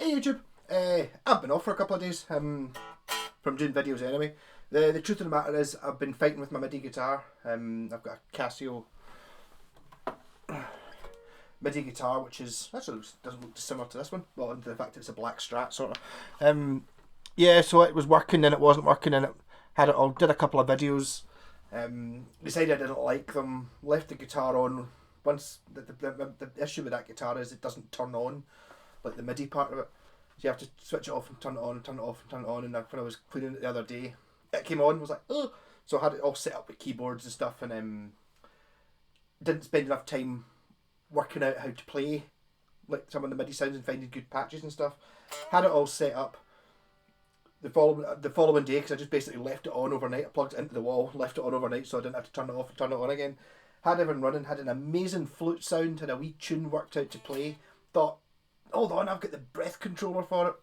Hey YouTube, I've been off for a couple of days from doing videos anyway. The truth of the matter is I've been fighting with my MIDI guitar. I've got a Casio MIDI guitar, which is actually doesn't look dissimilar to this one. Well, into the fact it's a black Strat sort of. Yeah, so it was working, then it wasn't working, and it had it all. Did a couple of videos. Decided I didn't like them. Left the guitar on. Once the issue with that guitar is it doesn't turn on, like the MIDI part of it. So you have to switch it off and turn it on and turn it off and turn it on. And when I was cleaning it the other day, it came on. Was like, oh, so I had it all set up with keyboards and stuff, and didn't spend enough time working out how to play like some of the MIDI sounds and finding good patches and stuff. Had it all set up the following day, because I just basically left it on overnight. I plugged it into the wall, left it on overnight, so I didn't have to turn it off and turn it on again. Had everything running, had an amazing flute sound, had a wee tune worked out to play. Thought, hold on, I've got the breath controller for it.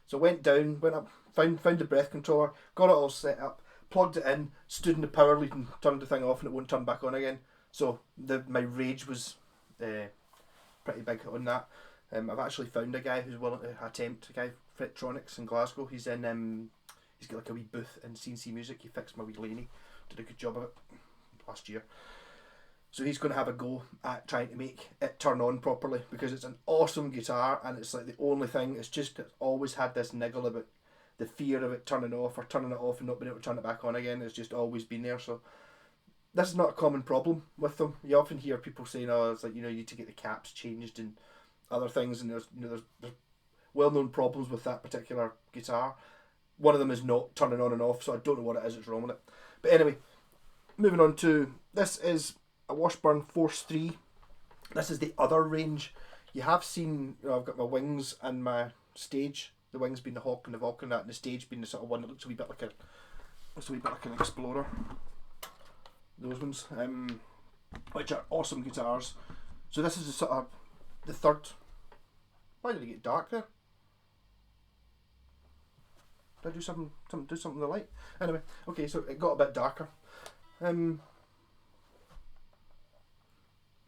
So went down, went up, found the breath controller, got it all set up, plugged it in, stood in the power lead and turned the thing off, and it won't turn back on again. So my rage was pretty big on that. I've actually found a guy who's willing to attempt, a guy Frettronics in Glasgow. He's in he's got like a wee booth in CNC Music. He fixed my wee Laney, did a good job of it last year. So he's going to have a go at trying to make it turn on properly, because it's an awesome guitar, and it's like the only thing, it's always had this niggle about the fear of it turning off, or turning it off and not being able to turn it back on again. It's just always been there. So this is not a common problem with them. You often hear people saying, oh, it's like, you need to get the caps changed and other things, and there's well-known problems with that particular guitar. One of them is not turning on and off, so I don't know what it is that's wrong with it. But anyway, moving on to, this is a Washburn Force 3. This is the other range. You have seen, I've got my wings and my stage. The wings being the Hawk and the Vulcan, and the stage being the sort of one that looks a wee bit like an Explorer. Those ones, which are awesome guitars. So this is the third. Why did it get dark there? Did I do something with the light? Anyway, okay, so it got a bit darker.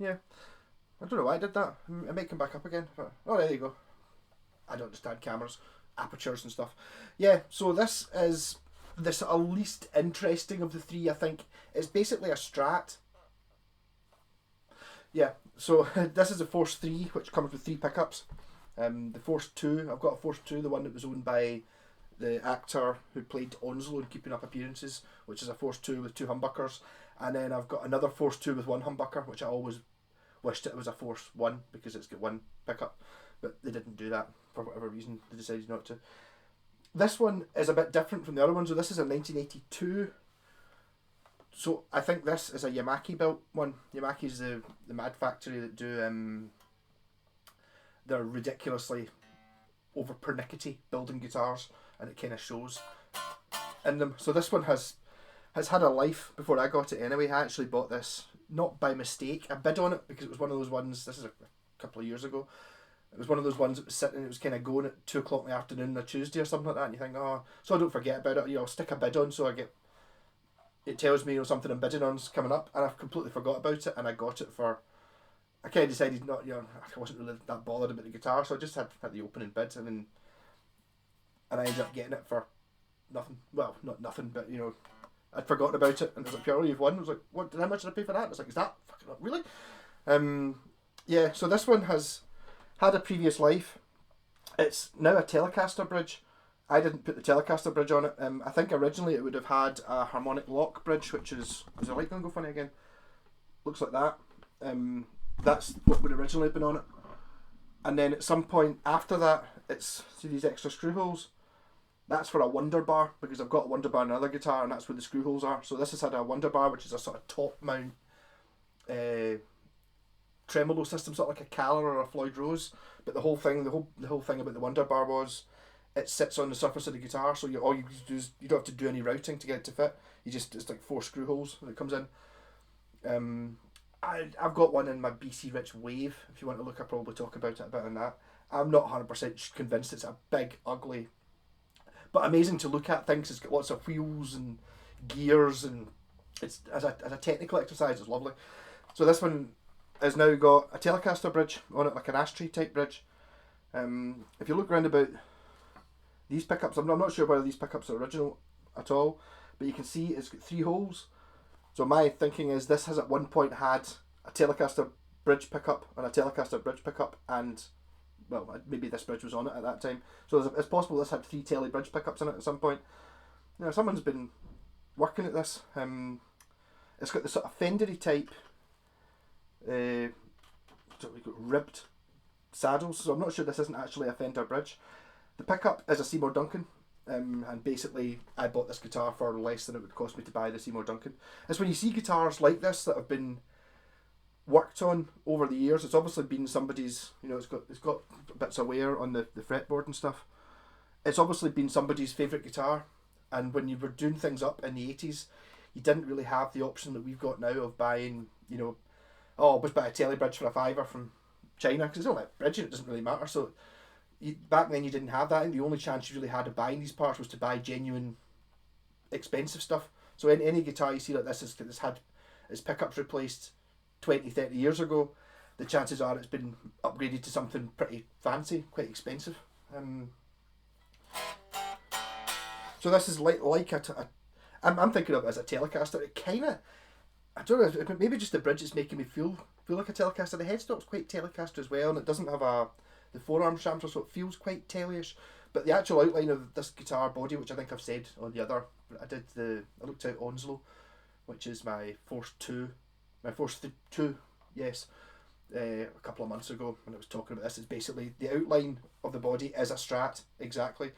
Yeah, I don't know why I did that. It might come back up again. But, oh, there you go. I don't understand cameras, apertures and stuff. Yeah, so this is the sort of least interesting of the three, I think. It's basically a Strat. Yeah, so this is a Force 3, which comes with 3 pickups. The Force 2, I've got a Force 2, the one that was owned by the actor who played Onslow in Keeping Up Appearances, which is a Force 2 with 2 humbuckers. And then I've got another Force 2 with 1 humbucker, which I always wished it was a Force 1, because it's got 1 pickup. But they didn't do that for whatever reason. They decided not to. This one is a bit different from the other one. So this is a 1982. So I think this is a Yamaki built one. Yamaki's the Mad Factory that do they're ridiculously over pernickety building guitars, and it kind of shows in them. So this one has had a life before I got it anyway. I actually bought this not by mistake. I bid on it because it was one of those ones, this is a couple of years ago, it was one of those ones that was sitting, it was kind of going at 2 o'clock in the afternoon on a Tuesday or something like that, and you think, oh, so I don't forget about it, I'll stick a bid on so it tells me something I'm bidding on's coming up, and I've completely forgot about it, and I got it for, I kind of decided not, I wasn't really that bothered about the guitar, so I just had the opening bid, and I ended up getting it for nothing. Well, not nothing, but I'd forgotten about it, and it was like, purely you've won. I was like, what? How much did I pay for that? And it's like, is that fucking really? Yeah. So this one has had a previous life. It's now a Telecaster bridge. I didn't put the Telecaster bridge on it. I think originally it would have had a harmonic lock bridge, which is the light going to go funny again? Looks like that. That's what would originally have been on it. And then at some point after that, see these extra screw holes. That's for a Wonder Bar, because I've got a Wonder Bar in another guitar, and that's where the screw holes are. So this has had a Wonder Bar, which is a sort of top mount tremolo system, sort of like a Caller or a Floyd Rose. But the whole thing about the Wonder Bar was, it sits on the surface of the guitar, so all you do is, you don't have to do any routing to get it to fit. It's like 4 screw holes that comes in. I've got one in my BC Rich Wave. If you want to look, I'll probably talk about it a bit on that. I'm not 100% convinced it's a big, ugly, but amazing to look at things. It's got lots of wheels and gears, and it's as a technical exercise, it's lovely. So this one has now got a Telecaster bridge on it, like an ashtray type bridge. If you look around about these pickups, I'm not sure whether these pickups are original at all, but you can see it's got 3 holes. So my thinking is this has at one point had a Telecaster bridge pickup and a Telecaster bridge pickup, and well, maybe this bridge was on it at that time. So it's possible this had 3 Tele bridge pickups in it at some point. Now someone's been working at this. It's got the sort of Fendery type ribbed saddles, so I'm not sure this isn't actually a Fender bridge. The pickup is a Seymour Duncan, and basically I bought this guitar for less than it would cost me to buy the Seymour Duncan. It's when you see guitars like this that have been worked on over the years, it's obviously been somebody's, you know, it's got bits of wear on the fretboard and stuff. It's obviously been somebody's favourite guitar, and when you were doing things up in the 80s, you didn't really have the option that we've got now of buying, you know, I'll just buy a Tele bridge for a $5 from China, because it's only a bridge and it doesn't really matter. So back then you didn't have that, and the only chance you really had of buying these parts was to buy genuine expensive stuff. So any guitar you see like this has had its pickups replaced 20-30 years ago, the chances are it's been upgraded to something pretty fancy, quite expensive. So this is like I'm thinking of it as a Telecaster. It kind of, I don't know, maybe just the bridge is making me feel like a Telecaster. The headstock's quite Telecaster as well, and it doesn't have the forearm chamfer, so it feels quite Tele-ish. But the actual outline of this guitar body, which I think I've said on the other, I looked out Onslow, which is my Force 2, yes, a couple of months ago when I was talking about this. It's basically the outline of the body is a Strat, exactly.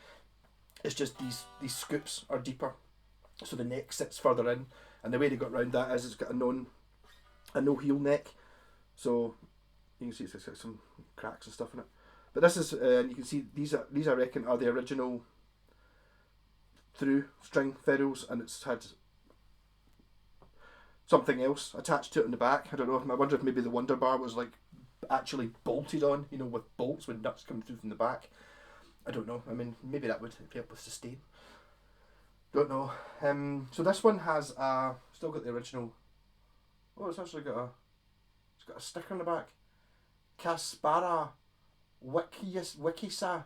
It's just these scoops are deeper, so the neck sits further in, and the way they got around that is it's got a no heel neck, so you can see it's got some cracks and stuff in it. But this is, you can see these I reckon are the original through string ferrules, and it's had something else attached to it in the back. I don't know. I wonder if maybe the Wonder Bar was like actually bolted on, you know, with bolts with nuts coming through from the back. I don't know. I mean, maybe that would help with sustain. Don't know. So this one has still got the original. Oh, it's actually got a sticker on the back. Caspara Wikisa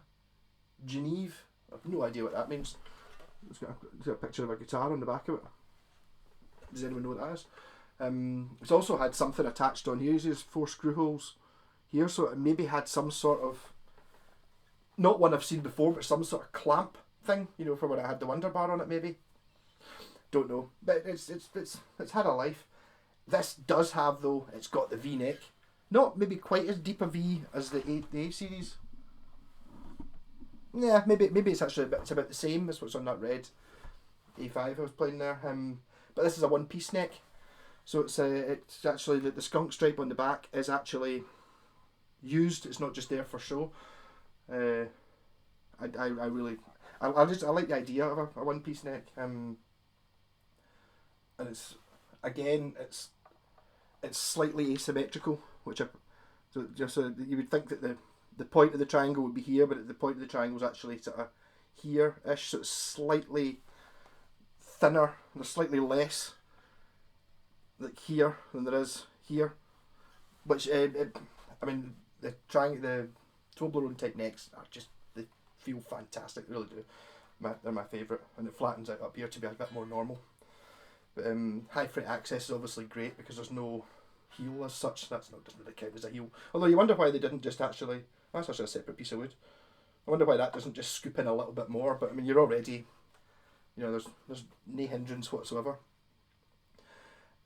Geneve. I've no idea what that means. It's got a picture of a guitar on the back of it. Does anyone know what that is? It's also had something attached on here. There's 4 screw holes here, so it maybe had some sort of, not one I've seen before, but some sort of clamp thing, you know, for when it had the Wonder Bar on it, maybe. Don't know, but it's had a life. This does have, though, it's got the V neck, not maybe quite as deep a V as the A series. Yeah, maybe it's actually it's about the same as what's on that red A5 I was playing there. But this is a 1-piece neck, so it's actually the skunk stripe on the back is actually used. It's not just there for show. I like the idea of a 1-piece neck. And it's slightly asymmetrical, which so you would think that the point of the triangle would be here, but the point of the triangle is actually sort of here-ish, so it's slightly thinner. There's slightly less like here than there is here, which I mean the Toblerone type necks are just, they feel fantastic, they really do. They're my favourite, and it flattens out up here to be a bit more normal. But high fret access is obviously great because there's no heel as such. Doesn't really count as a heel. Although you wonder why they didn't just actually, that's actually a separate piece of wood. I wonder why that doesn't just scoop in a little bit more. But I mean, you're already, you know, there's no hindrance whatsoever.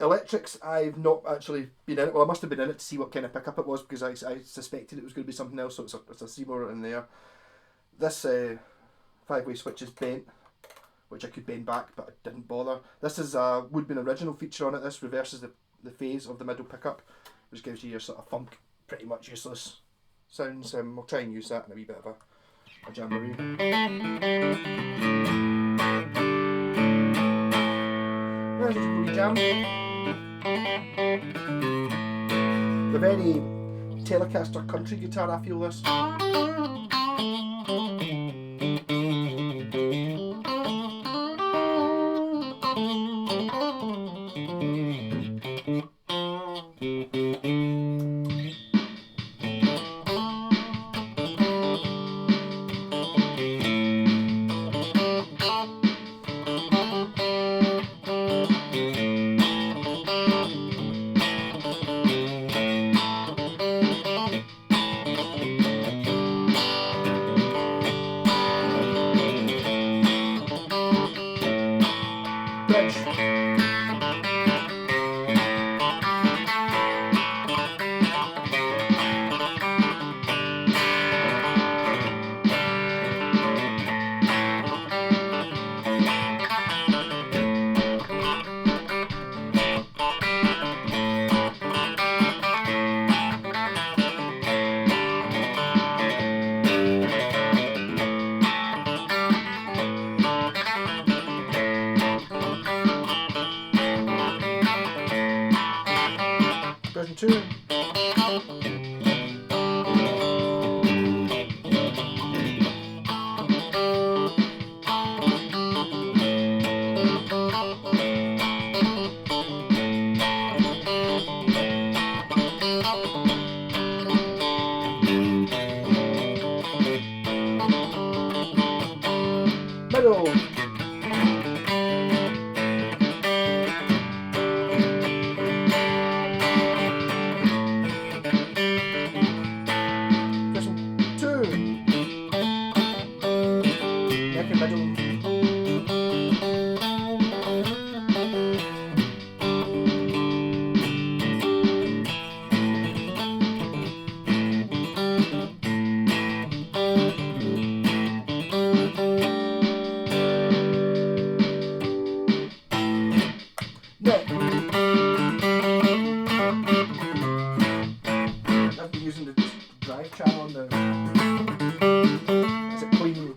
Electrics, I've not actually been in it. Well, I must have been in it to see what kind of pickup it was, because I suspected it was going to be something else, so it's a Seymour in there. This 5-way switch is bent, which I could bend back, but I didn't bother. This is would be an original feature on it. This reverses the phase of the middle pickup, which gives you your sort of funk, pretty much useless sounds. We'll try and use that in a wee bit of a jamboree. There's a wee jam. The very Telecaster country guitar, I feel this. piano on the. Is it clean?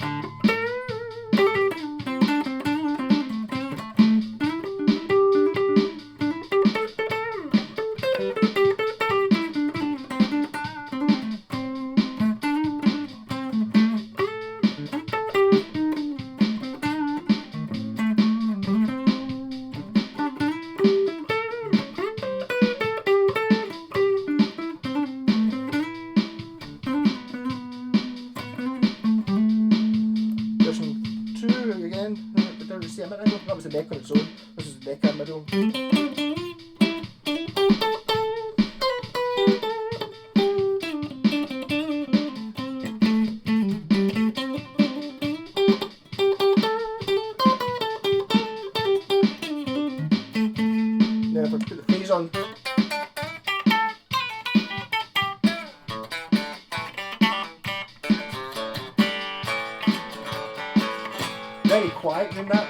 Again, see, that was the neck on its own. This is the neck in the middle. Now if I put the phase on, very quiet in that.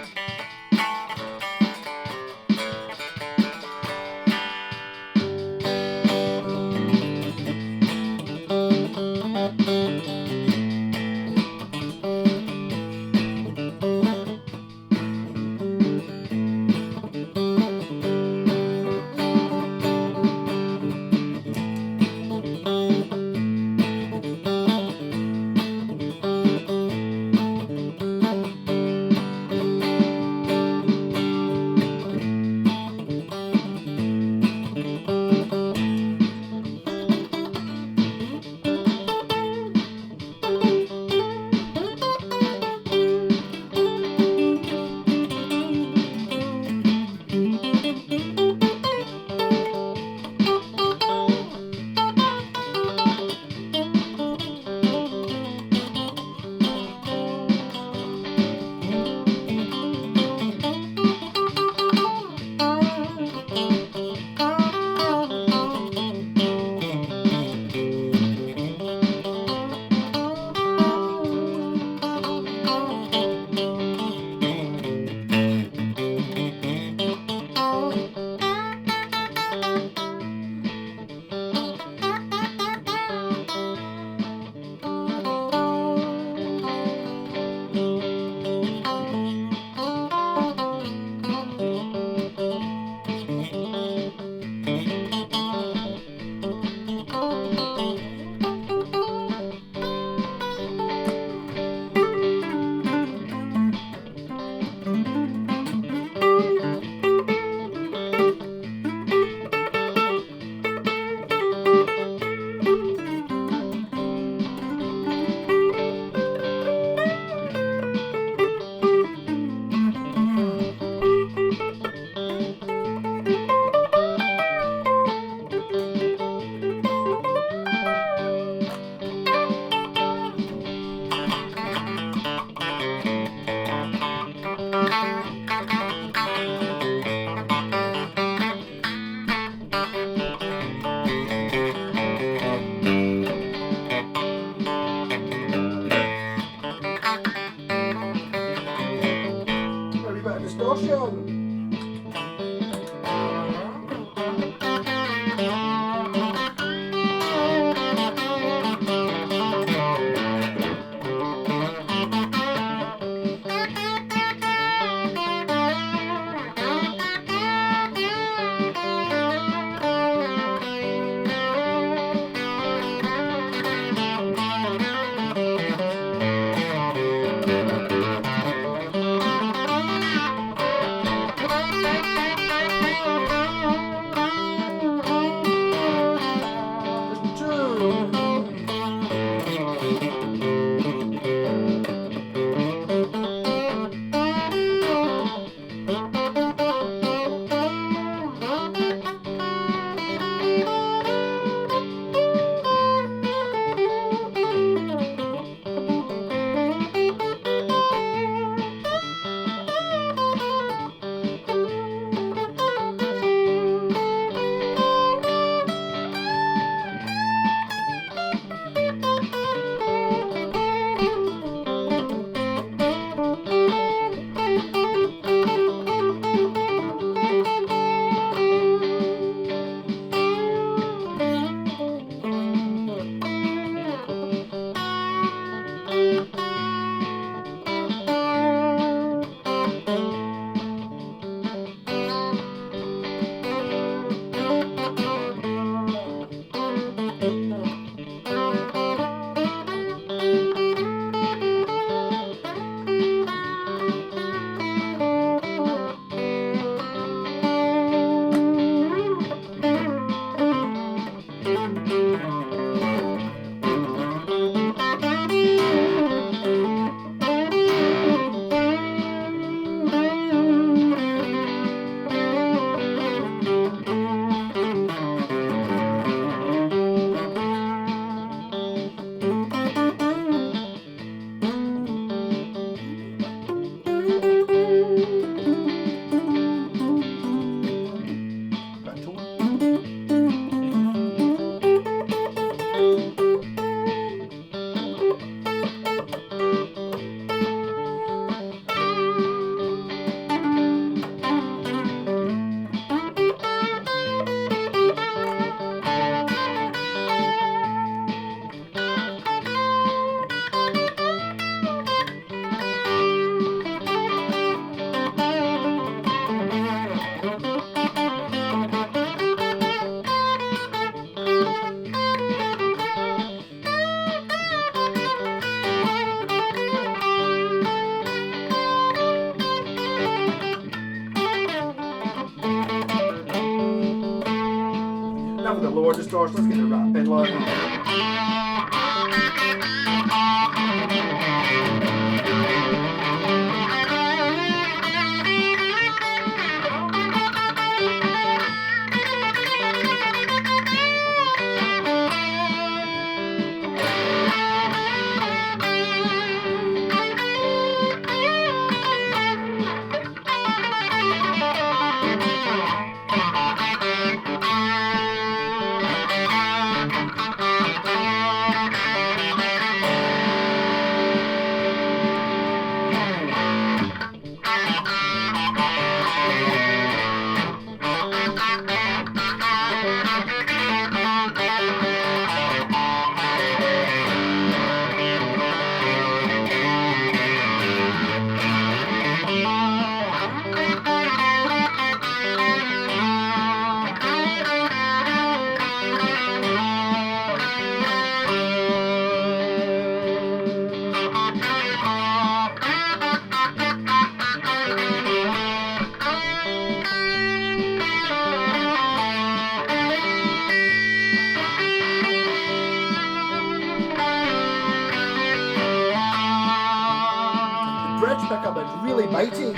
lower distortion. Let's get the rat pedal on. Bridge pickup is really mighty.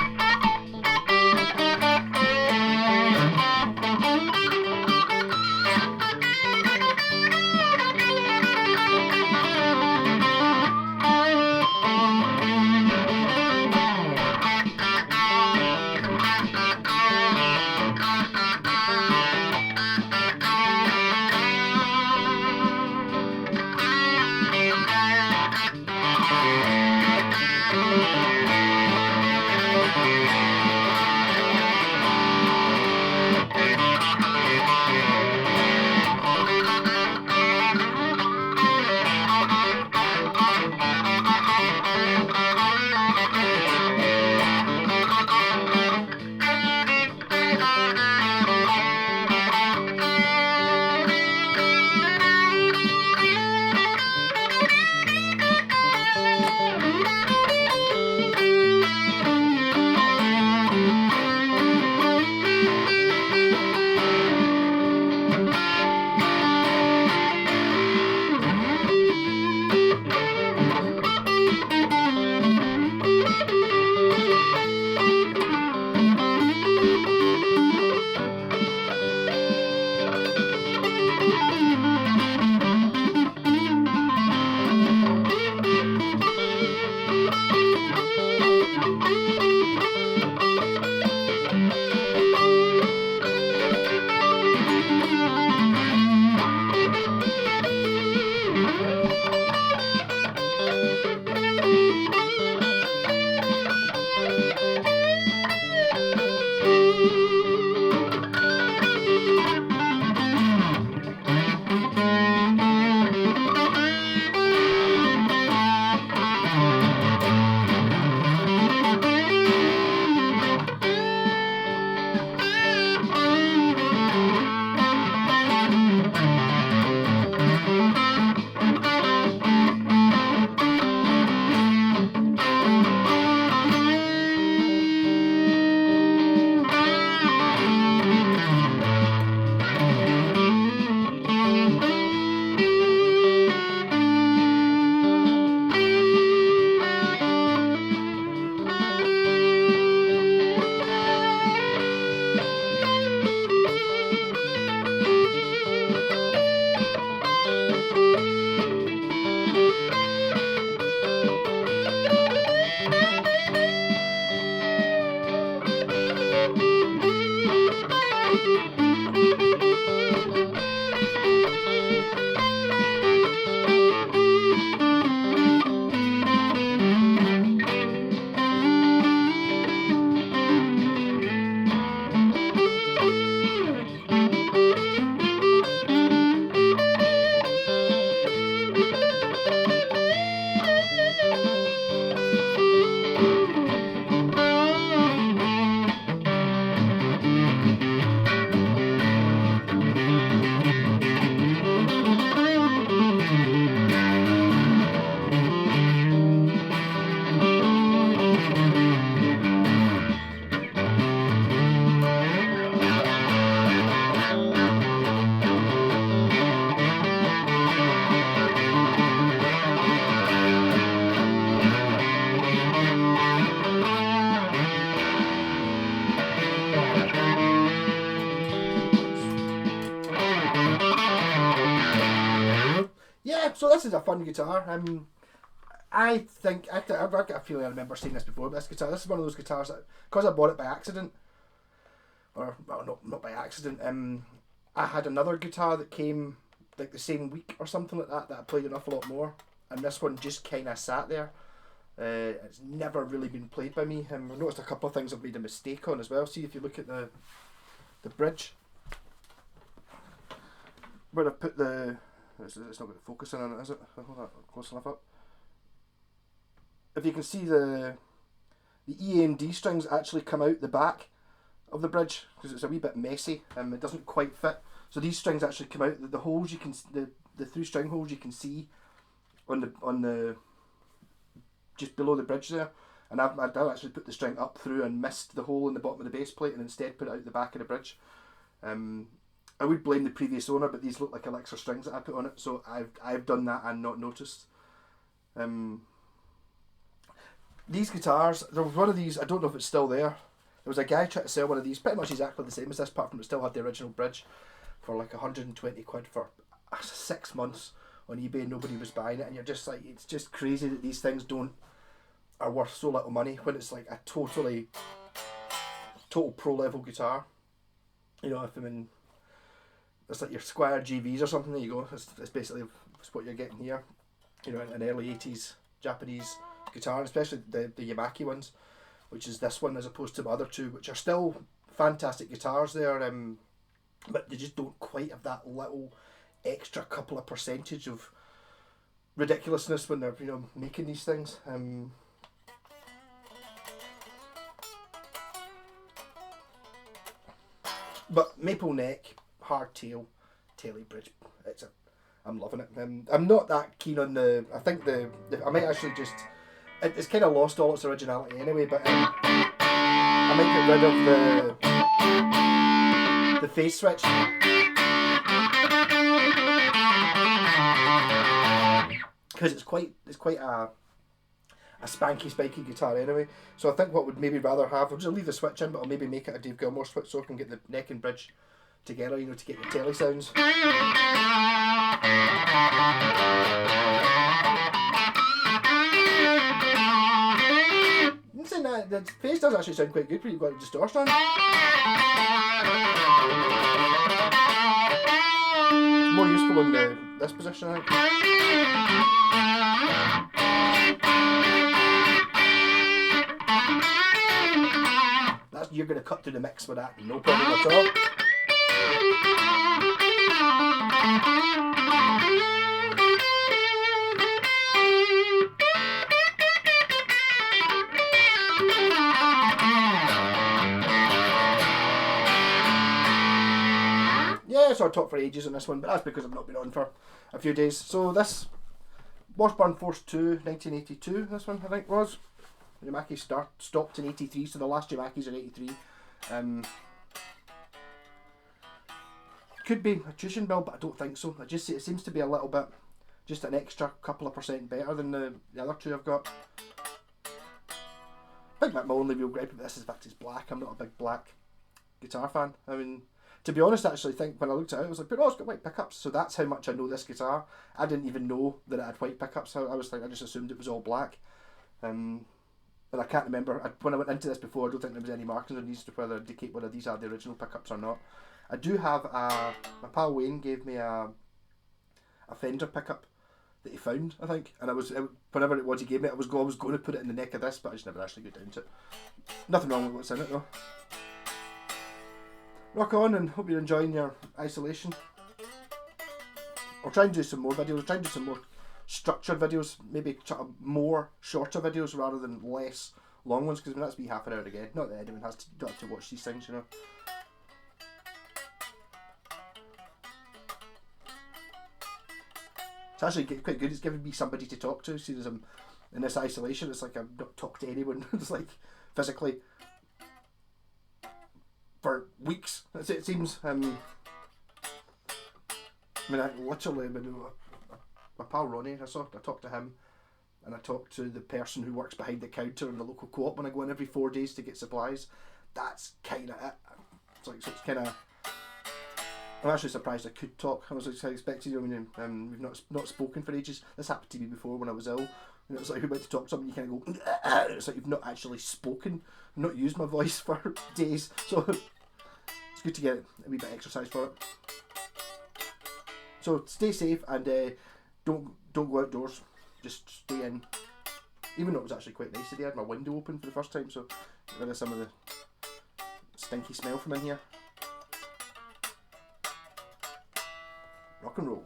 so this is a fun guitar. I think I've got a feeling I remember seeing this before. But this is one of those guitars that, because I bought it by accident, or well, not by accident. I had another guitar that came like the same week or something like that I played an awful lot more, and this one just kind of sat there. It's never really been played by me. I've noticed a couple of things I've made a mistake on as well. See, if you look at the bridge, where I put the, it's not going to focus in on it, is it? Hold that close enough up. If you can see the E, A and D strings actually come out the back of the bridge, because it's a wee bit messy. It doesn't quite fit. So these strings actually come out. The holes you can, the 3 string holes you can see on the just below the bridge there. And I've actually put the string up through and missed the hole in the bottom of the bass plate, and instead put it out the back of the bridge. I would blame the previous owner, but these look like Elixir strings that I put on it, so I've done that and not noticed. These guitars, there was one of these, I don't know if it's still there. There was a guy trying to sell one of these, pretty much exactly the same as this, apart from it still had the original bridge, for like 120 quid for 6 months on eBay, and nobody was buying it. And you're just like, it's just crazy that these things are worth so little money when it's like a total pro level guitar. You know, if it's like your Squier GVs or something. There you go. It's basically what you're getting here. You know, an early 80s Japanese guitar, especially the Yamaki ones, which is this one as opposed to the other two, which are still fantastic guitars there, but they just don't quite have that little extra couple of percentage of ridiculousness when they're, you know, making these things. But maple neck, hard tail, taily bridge. I'm loving it. I'm not that keen on I think I might actually just. It's kind of lost all its originality anyway. But I might get rid of the phase switch. Because it's quite a spanky spiky guitar anyway. So I think what would maybe rather have, I'll just leave the switch in, but I'll maybe make it a Dave Gilmour switch so I can get the neck and bridge together, you know, to get your telly sounds. I'm saying that the phase does actually sound quite good when you've got a distortion on. It's more useful in this position, I think. You're going to cut through the mix with that, no problem at all. Yeah, so I talked for ages on this one, but that's because I've not been on for a few days. So this Washburn Force T, 1982, this one I think was. Yamaki stopped in 83, so the last Yamaki's in 83. Could be a Tushin build, but I don't think so. It seems to be a little bit, just an extra couple of percent better than the other two I've got. I think my only real gripe with this is the fact it's black. I'm not a big black guitar fan. I mean, to be honest, I actually think when I looked at it, I was like, oh, it's got white pickups. So that's how much I know this guitar. I didn't even know that it had white pickups. I just assumed it was all black. And I can't remember, when I went into this before, I don't think there was any markings on these to whether indicate whether these are the original pickups or not. I do have my pal Wayne gave me a Fender pickup that he found, I think, and whenever it was he gave me it, I was going to put it in the neck of this, but I just never actually got down to it. Nothing wrong with what's in it though. Rock on, and hope you're enjoying your isolation. I'll try and do some more videos, I'll try and do some more structured videos, maybe more shorter videos rather than less long ones, because I mean that's be half an hour again. Not that anyone don't have to watch these things, you know. It's actually quite good. It's giving me somebody to talk to. See, as I'm in this isolation, it's like I've not talked to anyone. It's like physically for weeks. It seems. I mean, I literally. My pal Ronnie, I talked to him, and I talked to the person who works behind the counter in the local co-op when I go in every 4 days to get supplies. That's kind of it. It's kind of I'm actually surprised I could talk. I was expecting, you know, we've not spoken for ages. This happened to me before when I was ill. You know, it's like you went to talk to someone, you kind of go, it's like you've not actually spoken, not used my voice for days. So it's good to get a wee bit of exercise for it. So stay safe and don't go outdoors. Just stay in. Even though it was actually quite nice today, I had my window open for the first time, so get rid of some of the stinky smell from in here. Rock and roll.